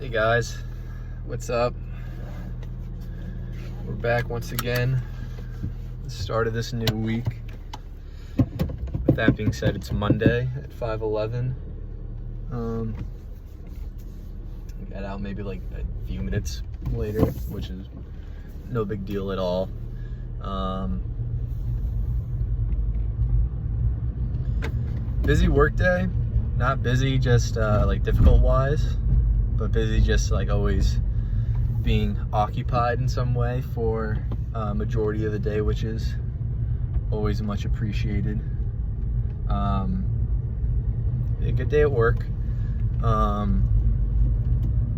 Hey guys, what's up? We're back once again. The start of this new week. With that being said, it's Monday at 5:11. I got out maybe like a few minutes later, which is no big deal at all. Busy work day. Not busy just like difficult wise, but busy just like always being occupied in some way for majority of the day, which is always much appreciated. A good day at work.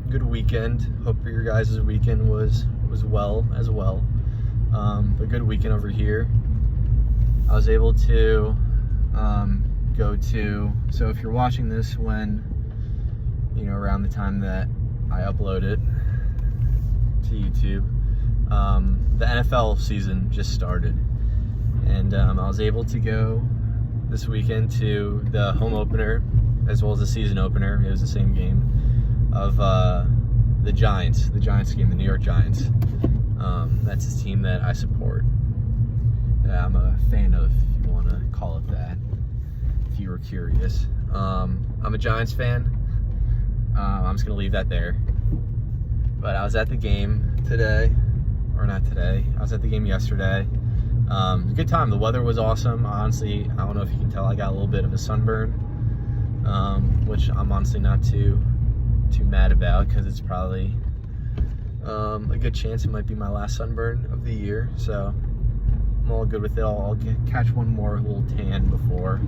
Good weekend. Hope your guys' weekend was well as well. A good weekend over here. I was able to go to, so if you're watching this when, around the time that I upload it to YouTube, the NFL season just started, and I was able to go this weekend to the home opener as well as the season opener. It was the same game of the Giants game, the New York Giants. That's the team that I support, that I'm a fan of, if you want to call it that, if you were curious. I'm a Giants fan. I'm just gonna leave that there. But I was at the game today, or not today. I was at the game yesterday. It was a good time. The weather was awesome. Honestly, I don't know if you can tell, I got a little bit of a sunburn, which I'm honestly not too mad about, because it's probably a good chance it might be my last sunburn of the year. So I'm all good with it. I'll catch one more little tan before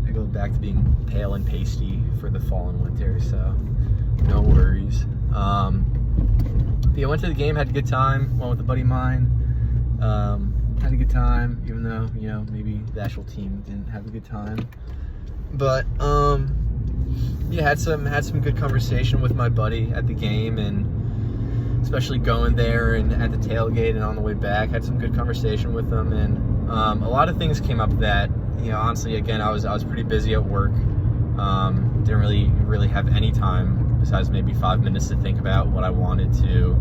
I go back to being pale and pasty for the fall and winter, so no worries. Yeah, I went to the game, had a good time, went with a buddy of mine. Had a good time, even though, maybe the actual team didn't have a good time. But, yeah, had some good conversation with my buddy at the game, and especially going there and at the tailgate and on the way back, had some good conversation with him, and a lot of things came up that, honestly, again, I was pretty busy at work. Didn't really have any time besides maybe 5 minutes to think about what I wanted to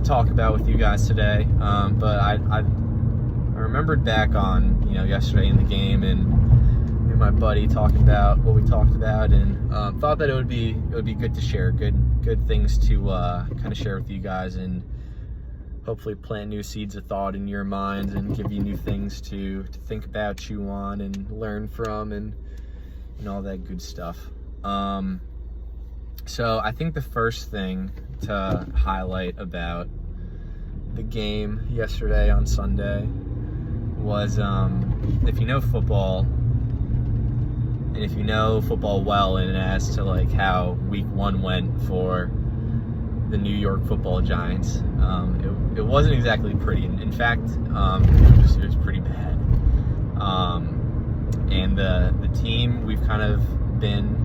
talk about with you guys today. But I remembered back on yesterday in the game, and me and my buddy talking about what we talked about, and thought that it would be good to share good things to kind of share with you guys, and hopefully plant new seeds of thought in your minds and give you new things to think about, chew on, and learn from, and all that good stuff. So I think the first thing to highlight about the game yesterday on Sunday was, if you know football, and if you know football well, and as to like how week 1 went for the New York Football Giants, it wasn't exactly pretty. In fact, it was pretty bad. And the team, we've kind of been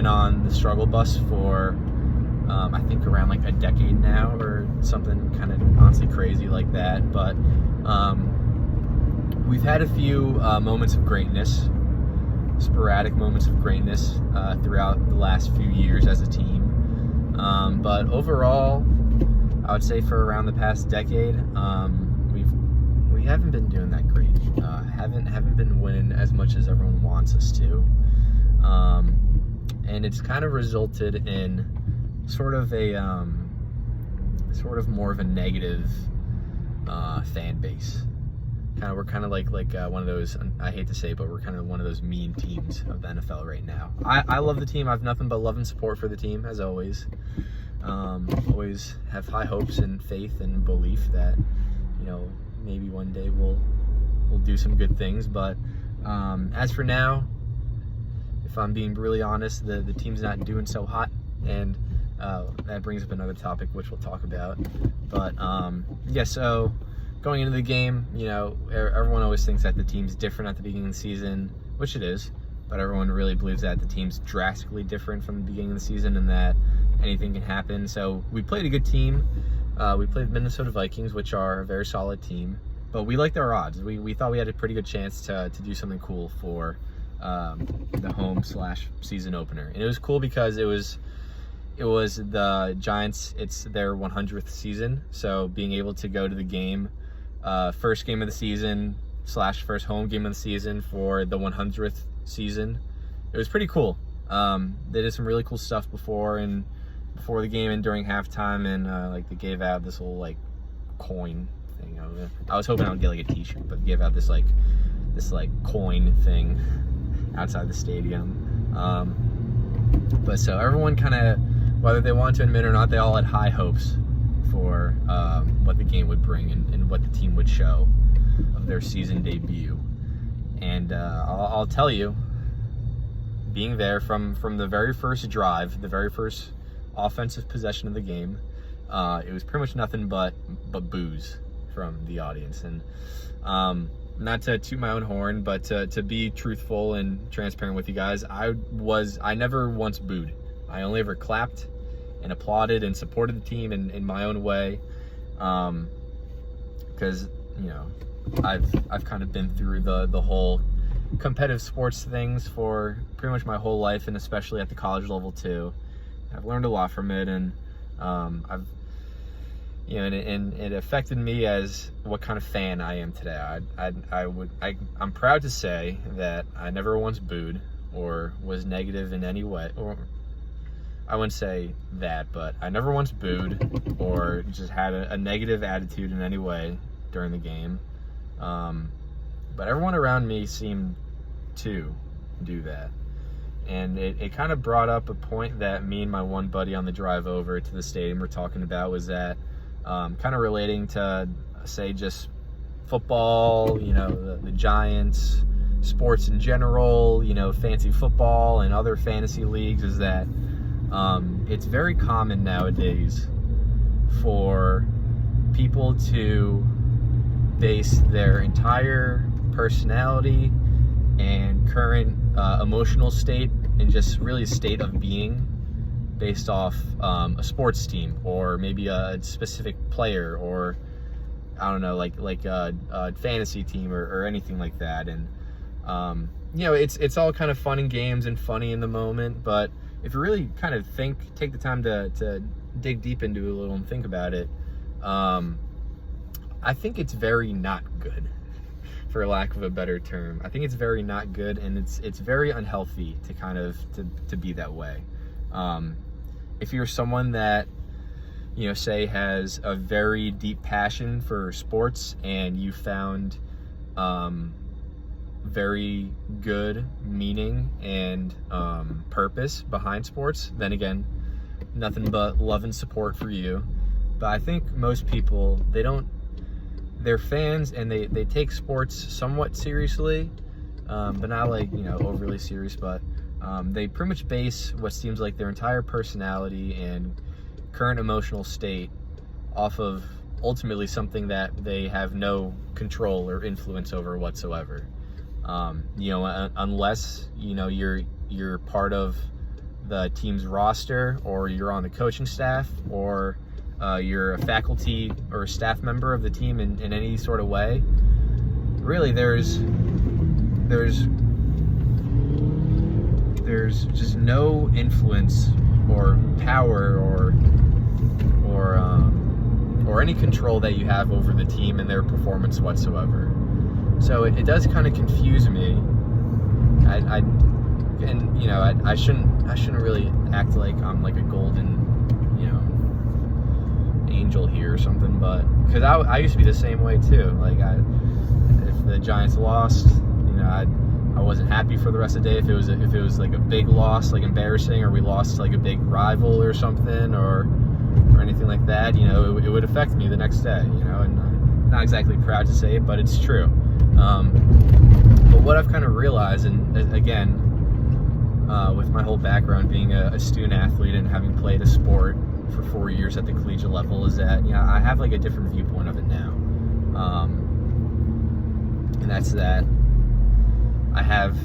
on the struggle bus for I think around like a decade now, or something kind of honestly crazy like that. But we've had a few moments of greatness, sporadic moments of greatness throughout the last few years as a team. But overall, I would say for around the past decade, we haven't been doing that great. Haven't been winning as much as everyone wants us to. And it's kind of resulted in sort of more of a negative fan base. We're kind of like one of those, I hate to say it, but we're kind of one of those mean teams of the NFL right now. I love the team. I have nothing but love and support for the team, as always. Always have high hopes and faith and belief that, maybe one day we'll do some good things. But as for now, if I'm being really honest, the team's not doing so hot, and that brings up another topic which we'll talk about. But yeah, so going into the game, everyone always thinks that the team's different at the beginning of the season, which it is, but everyone really believes that the team's drastically different from the beginning of the season, and that anything can happen. So we played a good team. We played the Minnesota Vikings, which are a very solid team, but we liked our odds. We thought we had a pretty good chance to do something cool for the home/season opener. And it was cool because it was the Giants, it's their 100th season, so being able to go to the game, first game of the season / first home game of the season for the 100th season, it was pretty cool. They did some really cool stuff before the game and during halftime, and like they gave out this little like coin thing. I was hoping I would get like a t-shirt, but they gave out this coin thing outside the stadium. But so everyone kind of, whether they want to admit it or not, they all had high hopes for what the game would bring and what the team would show of their season debut. And I'll tell you, being there from the very first drive, the very first offensive possession of the game, it was pretty much nothing but boos from the audience. And not to toot my own horn, but to be truthful and transparent with you guys, I never once booed. I only ever clapped and applauded and supported the team in my own way, because I've kind of been through the whole competitive sports things for pretty much my whole life, and especially at the college level too. I've learned a lot from it, and it affected me as what kind of fan I am today. I'm proud to say that I never once booed or was negative in any way, or I wouldn't say that, but I never once booed or just had a negative attitude in any way during the game. But everyone around me seemed to do that. And it kind of brought up a point that me and my one buddy on the drive over to the stadium were talking about, was that kind of relating to, say, just football, the Giants, sports in general, fantasy football and other fantasy leagues, is that it's very common nowadays for people to base their entire personality and current emotional state and just really state of being based off a sports team, or maybe a specific player, or I don't know, like a fantasy team or anything like that. And it's all kind of fun and games and funny in the moment, but if you really kind of take the time to dig deep into it a little and think about it, I think it's very not good, for lack of a better term. I think it's very not good, and it's very unhealthy to kind of to be that way. If you're someone that, say has a very deep passion for sports, and you found very good meaning and purpose behind sports, then again, nothing but love and support for you. But I think most people, they're fans, and they take sports somewhat seriously, but not like overly serious, but they pretty much base what seems like their entire personality and current emotional state off of ultimately something that they have no control or influence over whatsoever. Unless you're part of the team's roster, or you're on the coaching staff, or you're a faculty or a staff member of the team in any sort of way. Really, there's just no influence or power or any control that you have over the team and their performance whatsoever. So it does kind of confuse me. I shouldn't really act like I'm like a golden angel here or something, but because I used to be the same way too. Like if the Giants lost, I wasn't happy for the rest of the day. If it was like a big loss, like embarrassing, or we lost to like a big rival or something, or anything like that, it would affect me the next day. And I'm not exactly proud to say it, but it's true. But what I've kind of realized, and again, with my whole background being a student athlete and having played a sport for 4 years at the collegiate level, is that I have like a different viewpoint of it now, and that's that I have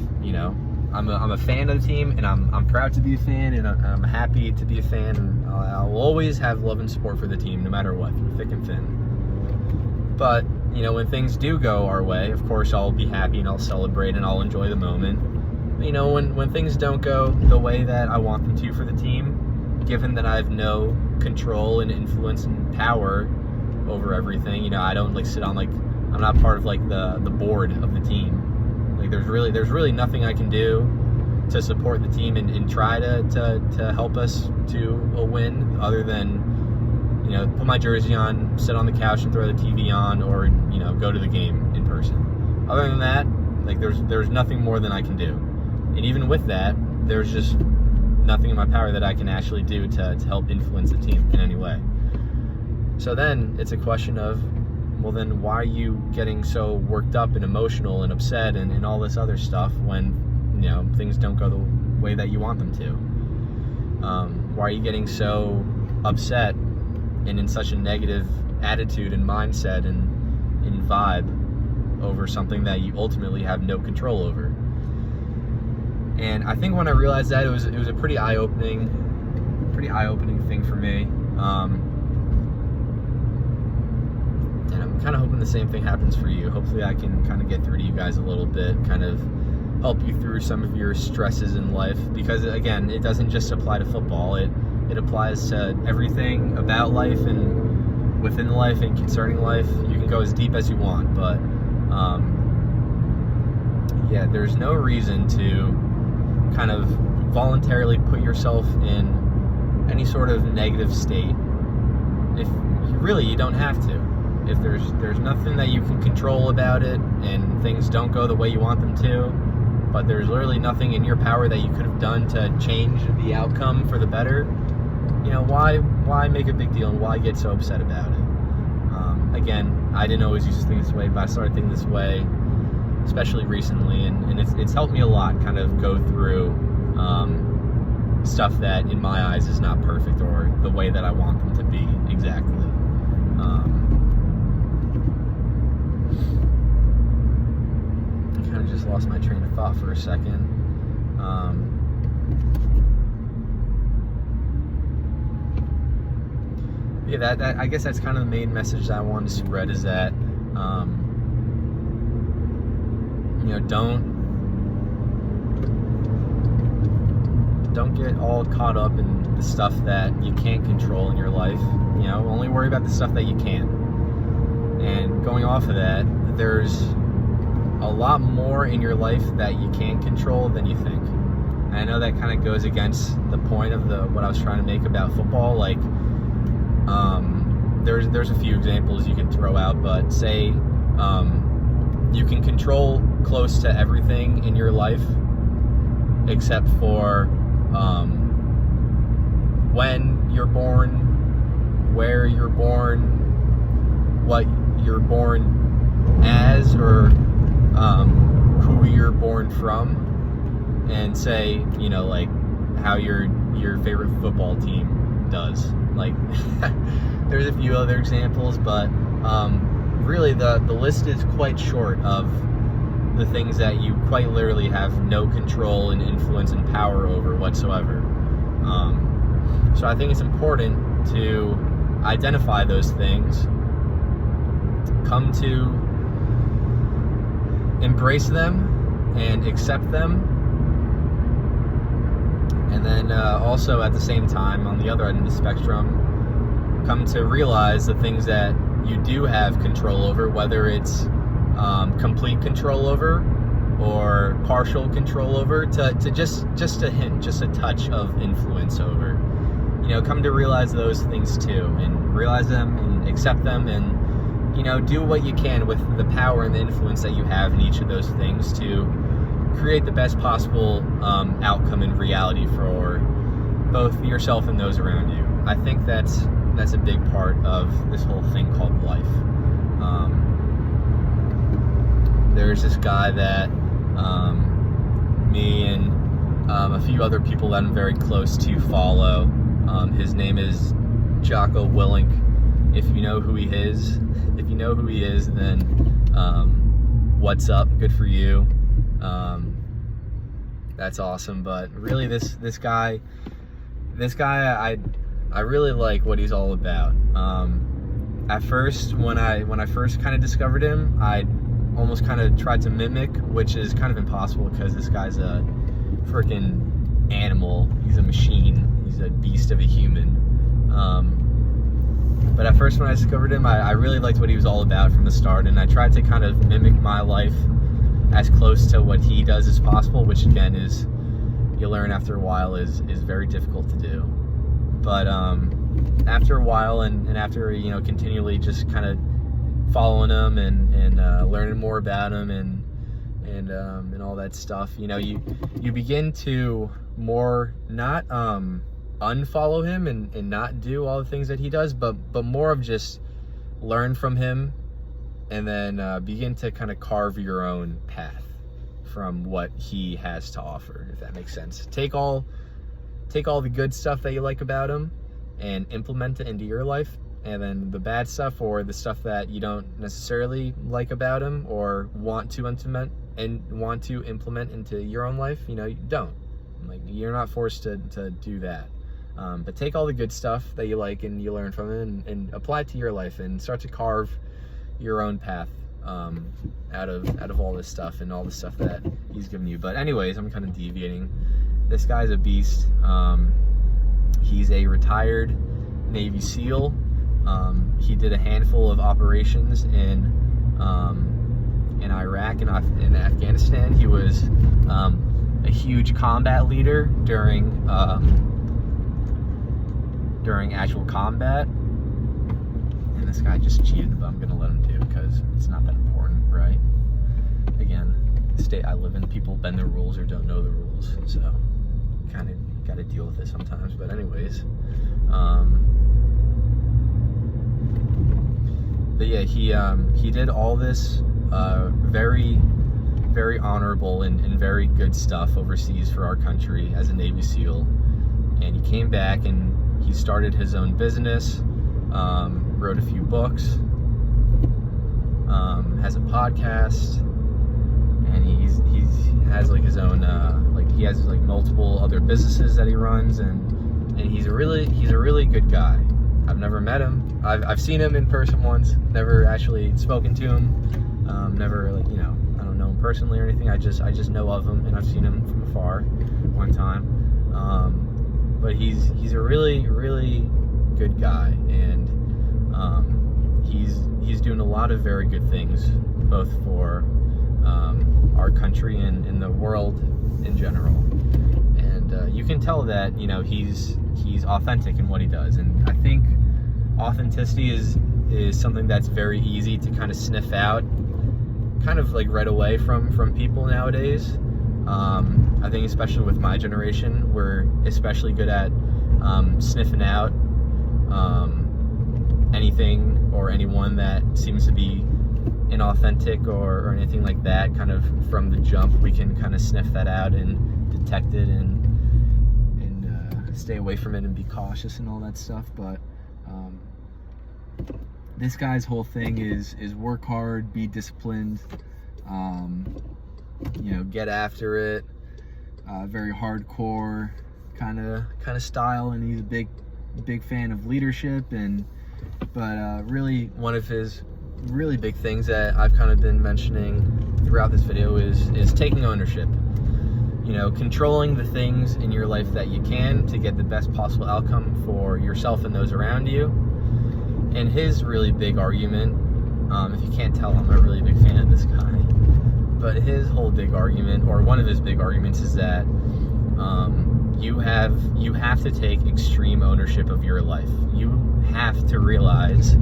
I'm a fan of the team, and I'm proud to be a fan, and I'm happy to be a fan, and I'll always have love and support for the team no matter what, through thick and thin. But when things do go our way, of course I'll be happy and I'll celebrate and I'll enjoy the moment. when things don't go the way that I want them to for the team, given that I have no control and influence and power over everything, I don't sit on I'm not part of the board of the team. There's really nothing I can do to support the team and try to help us to a win, other than put my jersey on, sit on the couch and throw the TV on, or go to the game in person. Other than that, there's nothing more than I can do. And even with that, there's just nothing in my power that I can actually do to help influence the team in any way. So then it's a question of, well, then why are you getting so worked up and emotional and upset and all this other stuff when things don't go the way that you want them to? Why are you getting so upset and in such a negative attitude and mindset and vibe over something that you ultimately have no control over? And I think when I realized that, it was a pretty eye-opening thing for me. And I'm kind of hoping the same thing happens for you. Hopefully I can kind of get through to you guys a little bit, kind of help you through some of your stresses in life, because again, it doesn't just apply to football. It applies to everything about life and within life and concerning life. You can go as deep as you want, but there's no reason to kind of voluntarily put yourself in any sort of negative state if you don't have to. If there's nothing that you can control about it and things don't go the way you want them to, but there's literally nothing in your power that you could have done to change the outcome for the better, why make a big deal and why get so upset about it? Again, I didn't always used to think this way, but I started thinking this way, especially recently, and it's helped me a lot kind of go through stuff that in my eyes is not perfect or the way that I want them to be exactly. I kind of just lost my train of thought for a second. That I guess that's kind of the main message that I wanted to spread, is that don't get all caught up in the stuff that you can't control in your life. Only worry about the stuff that you can. And going off of that, there's a lot more in your life that you can't control than you think. And I know that kind of goes against the point of what I was trying to make about football. There's a few examples you can throw out, but say you can control close to everything in your life except for when you're born, where you're born, what you're born as, or who you're born from, and say how your favorite football team does. There's a few other examples, but really the list is quite short of the things that you quite literally have no control and influence and power over whatsoever. So I think it's important to identify those things, come to embrace them and accept them, and then also at the same time, on the other end of the spectrum, come to realize the things that you do have control over, whether it's complete control over or partial control over, to just a hint, just a touch of influence over. Come to realize those things too, and realize them and accept them, and do what you can with the power and the influence that you have in each of those things to create the best possible outcome in reality for both yourself and those around you. I think that's a big part of this whole thing called life. There's this guy that me and a few other people that I'm very close to follow. His name is Jocko Willink. If you know who he is, then what's up? Good for you. That's awesome. But really, this guy, I really like what he's all about. At first, when I first kind of discovered him, I almost kind of tried to mimic, which is kind of impossible because this guy's a freaking animal. He's a machine. He's a beast of a human. But at first when I discovered him, I really liked what he was all about from the start, and I tried to kind of mimic my life as close to what he does as possible, which again is, you learn after a while, is very difficult to do. But after a while, and after, you know, continually just kind of following him and learning more about him and all that stuff, you know, you begin to more not unfollow him and not do all the things that he does, but more of just learn from him, and then begin to kind of carve your own path from what he has to offer, if that makes sense. Take all the good stuff that you like about him and implement it into your life, and then the bad stuff, or the stuff that you don't necessarily like about him or want to implement into your own life, you know, you don't. Like, you're not forced to do that. But take all the good stuff that you like and you learn from it, and apply it to your life, and start to carve your own path out of all this stuff and all the stuff that he's given you. But anyways, I'm kind of deviating. This guy's a beast. He's a retired Navy SEAL. He did a handful of operations in Iraq and in Afghanistan. He was a huge combat leader during actual combat. And this guy just cheated, but I'm gonna let him do, because it's not that important, right? Again, the state I live in, people bend the rules or don't know the rules, so kind of got to deal with it sometimes. But anyways, but yeah, he did all this very, very honorable and very good stuff overseas for our country as a Navy SEAL, and he came back and he started his own business, wrote a few books, has a podcast, and he has like his own he has like multiple other businesses that he runs, and he's a really good guy. I've never met him. I've seen him in person once, never actually spoken to him, never, like, you know, I don't know him personally or anything. I just know of him, and I've seen him from afar one time. But he's a really, really good guy, and he's doing a lot of very good things, both for our country and the world in general. And you can tell that, you know, he's authentic in what he does, and I think authenticity is something that's very easy to kind of sniff out, kind of like right away from people nowadays. I think especially with my generation, we're especially good at sniffing out anything or anyone that seems to be inauthentic or anything like that. Kind of from the jump, we can kind of sniff that out and detect it and stay away from it and be cautious and all that stuff. But this guy's whole thing is work hard, be disciplined, you know, get after it, very hardcore kind of style, and he's a big fan of leadership. But really, one of his really big things that I've kind of been mentioning throughout this video is taking ownership. You know, controlling the things in your life that you can to get the best possible outcome for yourself and those around you. And his really big argument, if you can't tell, I'm a really big fan of this guy, but his whole big argument, or one of his big arguments, is that you have to take extreme ownership of your life. You have to realize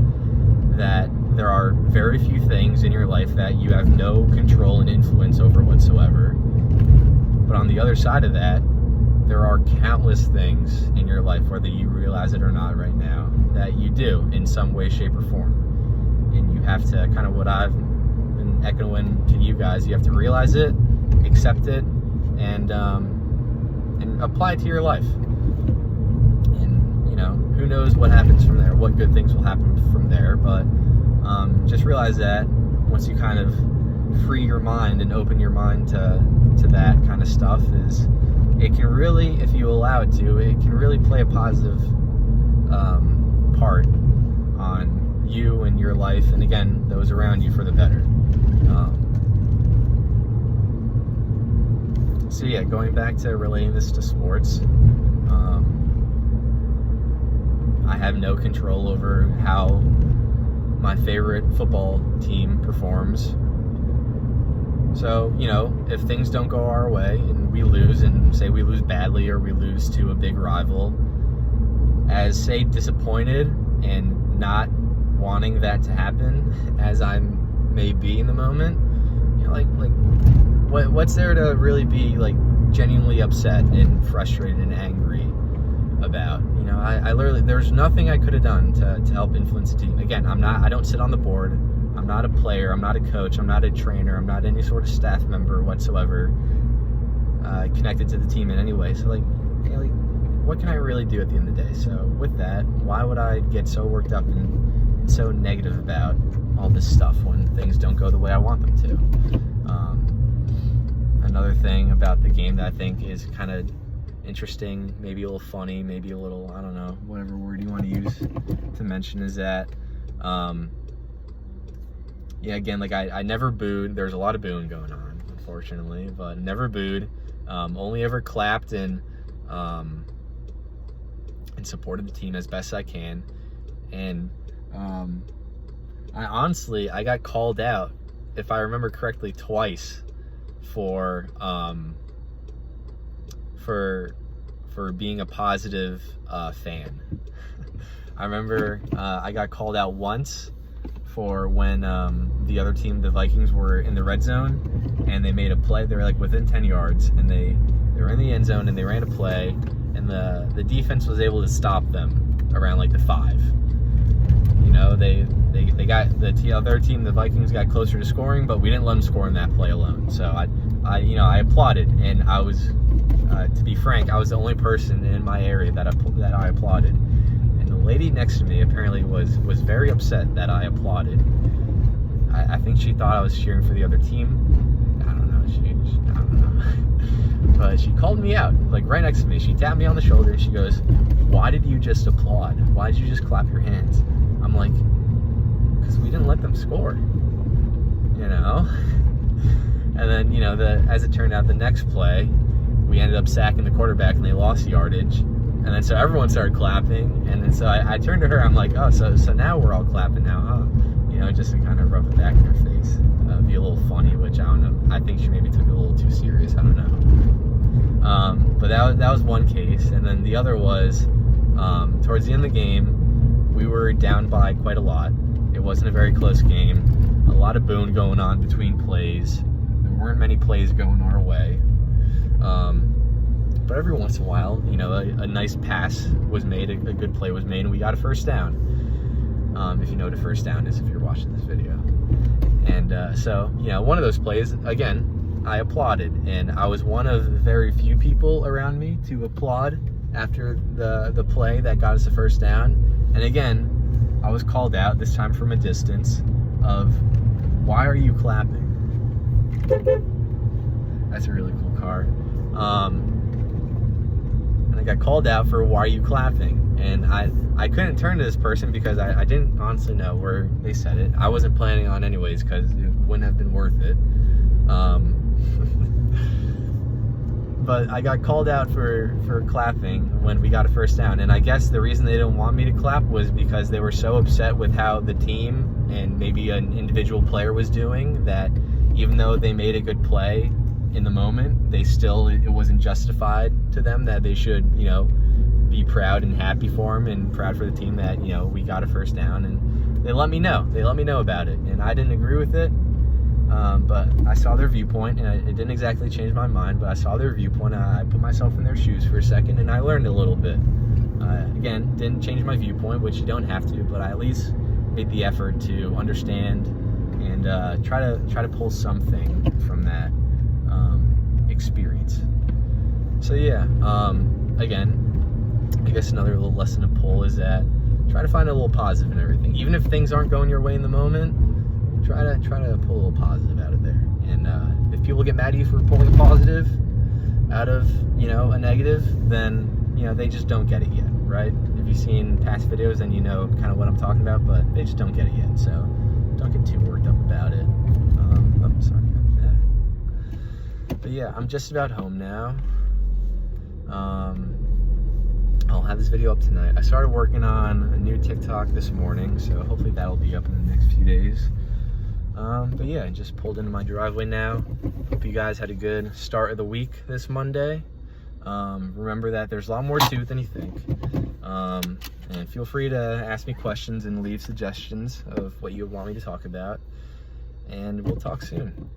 that there are very few things in your life that you have no control and influence over whatsoever. But on the other side of that, there are countless things in your life, whether you realize it or not right now, that you do in some way, shape, or form. And you have to, kind of what I've been echoing to you guys, you have to realize it, accept it, and apply it to your life. And, you know, who knows what happens from there, what good things will happen from there. But just realize that once you kind of free your mind and open your mind to that kind of stuff, it can really, if you allow it to, it can really play a positive part on you and your life, and again, those around you, for the better. So yeah, going back to relating this to sports, I have no control over how my favorite football team performs. So, if things don't go our way and we lose, and say we lose badly or we lose to a big rival, as say disappointed and not wanting that to happen as I may be in the moment, what's there to really be genuinely upset and frustrated and angry about? I literally, there's nothing I could have done to help influence the team. Again, I don't sit on the board. I'm not a player. I'm not a coach. I'm not a trainer. I'm not any sort of staff member whatsoever connected to the team in any way. So what can I really do at the end of the day? So with that, why would I get so worked up and so negative about all this stuff when things don't go the way I want them to? Another thing about the game that I think is kind of interesting, maybe a little funny, maybe a little, I don't know, whatever word you want to use to mention, is that again, I never booed. There's a lot of booing going on, unfortunately, but never booed. Only ever clapped and supported the team as best I can. And I got called out, if I remember correctly, twice for being a positive fan. I remember I got called out once for when the other team, the Vikings, were in the red zone and they made a play. They were within 10 yards and they were in the end zone and they ran a play, and the defense was able to stop them around the 5. They got the other team, the Vikings, got closer to scoring, but we didn't let them score in that play alone. So I applauded, and I was, to be frank, I was the only person in my area that I applauded. And the lady next to me apparently was very upset that I applauded. I think she thought I was cheering for the other team. I don't know. But she called me out, right next to me. She tapped me on the shoulder and she goes, "Why did you just applaud? Why did you just clap your hands?" I'm like, "Because we didn't let them score." And then, as it turned out, the next play, we ended up sacking the quarterback and they lost yardage. And then so everyone started clapping. And then so I turned to her, I'm like, "Oh, so now we're all clapping now, huh?" Just to kind of rub it back in her face. Be a little funny, which I don't know. I think she maybe took it a little too serious. I don't know. But that was one case. And then the other was towards the end of the game, we were down by quite a lot. It wasn't a very close game. A lot of booing going on between plays. There weren't many plays going our way. But every once in a while, a nice pass was made, a good play was made, and we got a first down. If you know what a first down is, if you're watching this video. And so, one of those plays, again, I applauded. And I was one of very few people around me to applaud after the play that got us a first down. And again, I was called out, this time from a distance, of, "Why are you clapping?" That's a really cool car. And I got called out for, "Why are you clapping?" And I couldn't turn to this person because I didn't honestly know where they said it. I wasn't planning on anyways because it wouldn't have been worth it. But I got called out for clapping when we got a first down. And I guess the reason they didn't want me to clap was because they were so upset with how the team and maybe an individual player was doing, that even though they made a good play in the moment, it wasn't justified to them that they should, be proud and happy for him and proud for the team that, we got a first down. And they let me know. They let me know about it. And I didn't agree with it. But I saw their viewpoint, and it didn't exactly change my mind, but I saw their viewpoint. I put myself in their shoes for a second, and I learned a little bit. Again, didn't change my viewpoint, which you don't have to, but I at least made the effort to understand and try to pull something from that experience. So yeah, again, I guess another little lesson to pull is that try to find a little positive in everything. Even if things aren't going your way in the moment, try to pull a little positive out of there. And if people get mad at you for pulling a positive out of a negative, then they just don't get it yet, right? If you've seen past videos, then you know kind of what I'm talking about, but they just don't get it yet. So don't get too worked up about it. Sorry about that. But yeah, I'm just about home now. I'll have this video up tonight. I started working on a new TikTok this morning, so hopefully that'll be up in the next few days. But yeah, I just pulled into my driveway now. Hope you guys had a good start of the week this Monday. Remember that there's a lot more to it than you think. And feel free to ask me questions and leave suggestions of what you want me to talk about. And we'll talk soon.